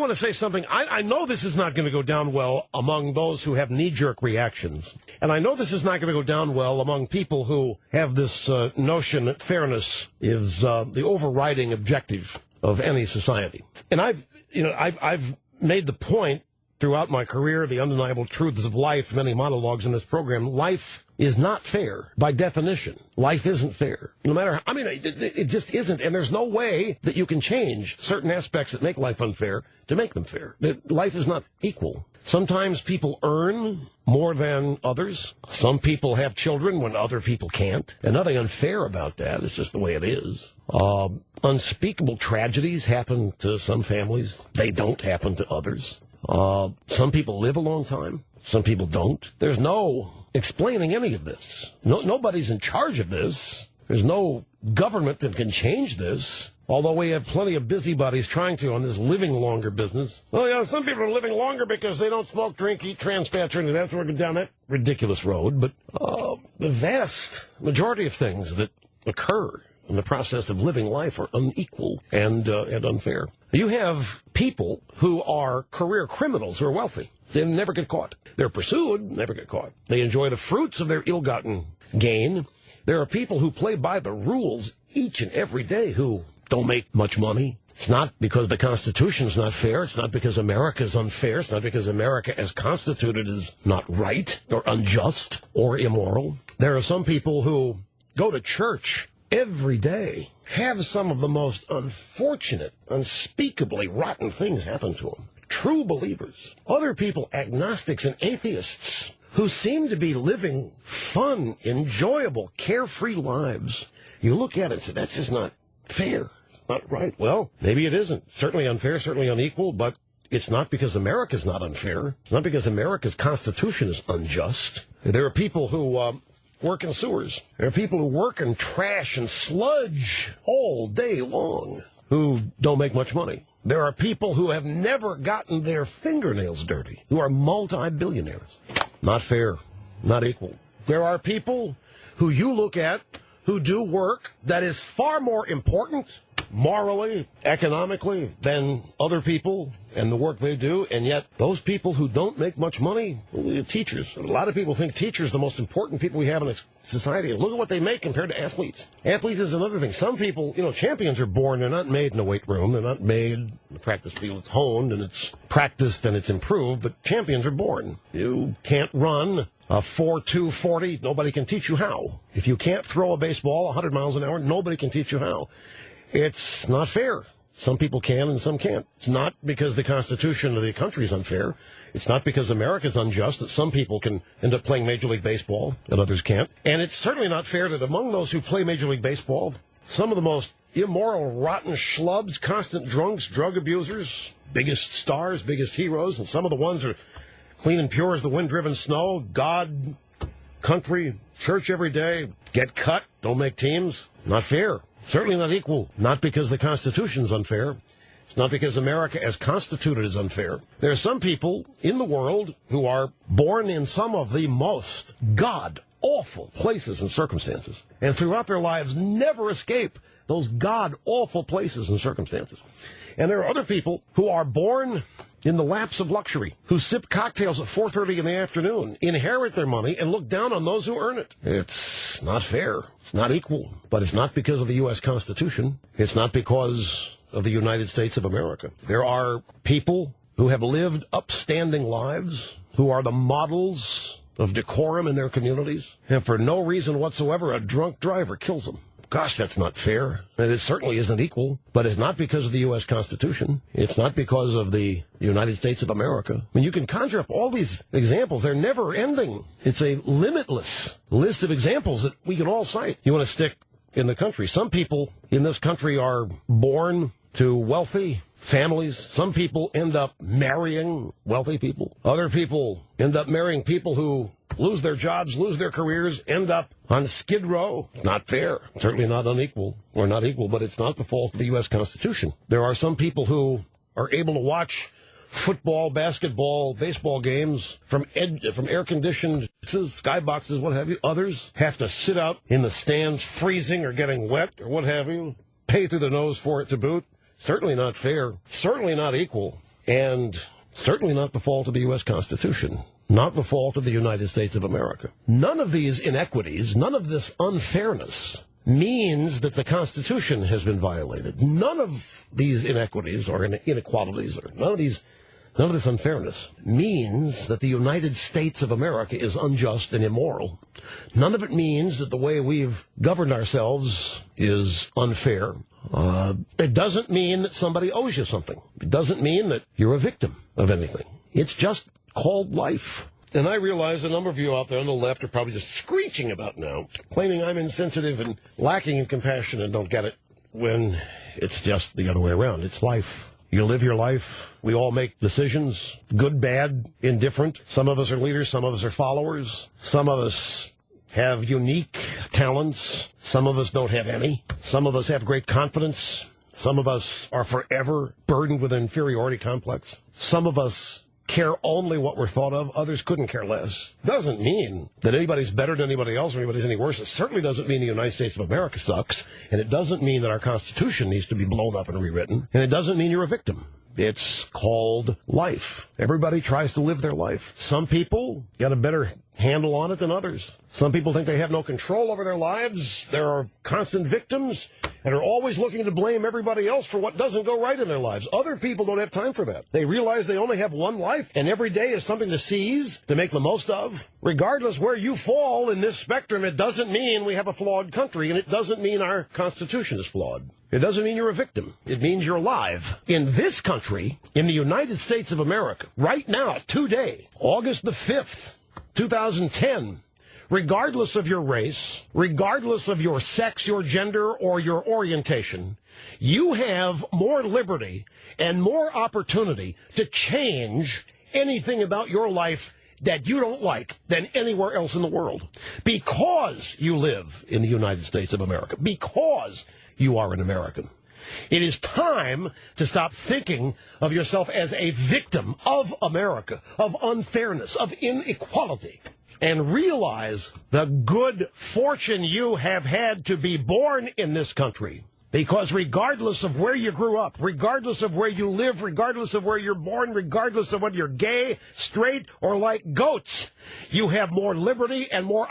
want to say something. I know this is not going to go down well among those who have knee-jerk reactions. And I know this is not going to go down well among people who have this notion that fairness is the overriding objective of any society. And I've made the point throughout my career, the undeniable truths of life, many monologues in this program. Life is not fair by definition. Life isn't fair. No matter how, it just isn't. And there's no way that you can change certain aspects that make life unfair to make them fair. Life is not equal. Sometimes people earn more than others. Some people have children when other people can't. And nothing unfair about that. It's just the way it is. Unspeakable tragedies happen to some families. They don't happen to others. Some people live a long time. Some people don't. There's no explaining any of this. Nobody's in charge of this. There's no government that can change this. Although we have plenty of busybodies trying to on this living longer business. Well, yeah, some people are living longer because they don't smoke, drink, eat trans fats, or that's working down that ridiculous road. But the vast majority of things that occur in the process of living life are unequal and unfair. You have people who are career criminals who are wealthy. They never get caught. They're pursued, never get caught. They enjoy the fruits of their ill-gotten gain. There are people who play by the rules each and every day who don't make much money. It's not because the Constitution's not fair. It's not because America's unfair. It's not because America as constituted is not right or unjust or immoral. There are some people who go to church every day, have some of the most unfortunate, unspeakably rotten things happen to them. True believers. Other people, agnostics and atheists, who seem to be living fun, enjoyable, carefree lives. You look at it and say, that's just not fair. It's not right. Well, maybe it isn't. Certainly unfair, certainly unequal, but it's not because America's not unfair. It's not because America's Constitution is unjust. There are people who work in sewers. There are people who work in trash and sludge all day long who don't make much money. There are people who have never gotten their fingernails dirty, who are multi-billionaires. Not fair, not equal. There are people who you look at who do work that is far more important morally, economically, than other people and the work they do, and yet those people who don't make much money, teachers. A lot of people think teachers are the most important people we have in a society. Look at what they make compared to athletes. Athletes is another thing. Some people, champions are born. They're not made in a weight room. They're not made in the practice field. It's honed and it's practiced and it's improved, but champions are born. You can't run a 4.2 40. Nobody can teach you how. If you can't throw a baseball 100 miles an hour, nobody can teach you how. It's not fair. Some people can and some can't. It's not because the Constitution of the country is unfair. It's not because America is unjust that some people can end up playing Major League Baseball and others can't. And it's certainly not fair that among those who play Major League Baseball, some of the most immoral, rotten schlubs, constant drunks, drug abusers, biggest stars, biggest heroes, and some of the ones are clean and pure as the wind-driven snow, God, country, church every day, get cut, don't make teams. Not fair. Certainly not equal. Not because the Constitution's unfair. It's not because America as constituted is unfair. There are some people in the world who are born in some of the most god-awful places and circumstances, and throughout their lives never escape those god-awful places and circumstances. And there are other people who are born in the laps of luxury, who sip cocktails at 4:30 in the afternoon, inherit their money, and look down on those who earn it. It's not fair. It's not equal. But it's not because of the U.S. Constitution. It's not because of the United States of America. There are people who have lived upstanding lives, who are the models of decorum in their communities, and for no reason whatsoever, a drunk driver kills them. Gosh, that's not fair. And it certainly isn't equal, but it's not because of the U.S. Constitution. It's not because of the United States of America. I mean, you can conjure up all these examples. They're never ending. It's a limitless list of examples that we can all cite. You want to stick in the country. Some people in this country are born to wealthy families. Some people end up marrying wealthy people. Other people end up marrying people who lose their jobs, lose their careers, end up on Skid Row. Not fair. Certainly not unequal, or not equal, but it's not the fault of the U.S. Constitution. There are some people who are able to watch football, basketball, baseball games from air-conditioned skyboxes, what have you. Others have to sit out in the stands freezing or getting wet or what have you, pay through the nose for it to boot. Certainly not fair. Certainly not equal. and certainly not the fault of the U.S. Constitution, not the fault of the United States of America. None of these inequities, none of this unfairness means that the Constitution has been violated. None of these inequities or inequalities or none of this unfairness means that the United States of America is unjust and immoral. None of it means that the way we've governed ourselves is unfair. It doesn't mean that somebody owes you something. It doesn't mean that you're a victim of anything. It's just called life. And I realize a number of you out there on the left are probably just screeching about now, claiming I'm insensitive and lacking in compassion and don't get it, when it's just the other way around. It's life. You live your life. We all make decisions, good, bad, indifferent. Some of us are leaders. Some of us are followers. Some of us have unique talents. Some of us don't have any. Some of us have great confidence. Some of us are forever burdened with an inferiority complex. Some of us care only what we're thought of. Others couldn't care less. Doesn't mean that anybody's better than anybody else or anybody's any worse. It certainly doesn't mean the United States of America sucks. And it doesn't mean that our Constitution needs to be blown up and rewritten. And it doesn't mean you're a victim. It's called life. Everybody tries to live their life. Some people got a better handle on it than others. Some people think they have no control over their lives. There are constant victims and are always looking to blame everybody else for what doesn't go right in their lives. Other people don't have time for that. They realize they only have one life, and every day is something to seize, to make the most of. Regardless where you fall in this spectrum, it doesn't mean we have a flawed country, and it doesn't mean our Constitution is flawed. It doesn't mean you're a victim. It means you're alive. In this country, in the United States of America, right now, today, August the 5th, 2010, regardless of your race, regardless of your sex, your gender, or your orientation, you have more liberty and more opportunity to change anything about your life that you don't like than anywhere else in the world. Because you live in the United States of America. Because you are an American. It is time to stop thinking of yourself as a victim of America, of unfairness, of inequality, and realize the good fortune you have had to be born in this country. Because regardless of where you grew up, regardless of where you live, regardless of where you're born, regardless of whether you're gay, straight, or like goats, you have more liberty and more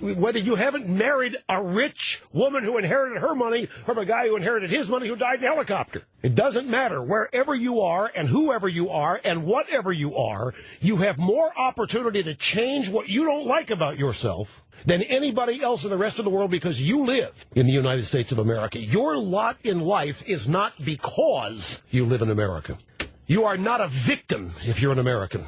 whether you haven't married a rich woman who inherited her money from a guy who inherited his money who died in a helicopter. It doesn't matter. Wherever you are and whoever you are and whatever you are, you have more opportunity to change what you don't like about yourself than anybody else in the rest of the world, because you live in the United States of America. Your lot in life is not because you live in America. You are not a victim if you're an American.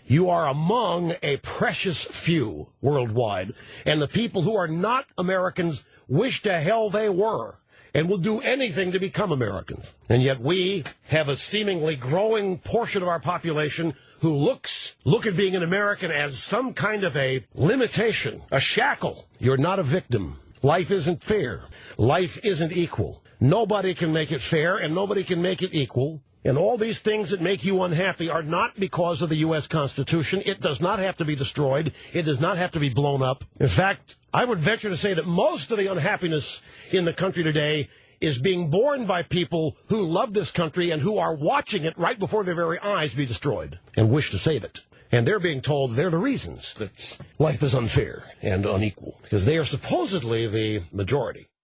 You are among a precious few worldwide, and the people who are not Americans wish to hell they were and will do anything to become Americans. And yet we have a seemingly growing portion of our population who look at being an American as some kind of a limitation, a shackle. You're not a victim. Life isn't fair. Life isn't equal. Nobody can make it fair, and nobody can make it equal. And all these things that make you unhappy are not because of the U.S. Constitution. It does not have to be destroyed. It does not have to be blown up. In fact, I would venture to say that most of the unhappiness in the country today is being borne by people who love this country and who are watching it right before their very eyes be destroyed and wish to save it. And they're being told they're the reasons that life is unfair and unequal, because they are supposedly the majority.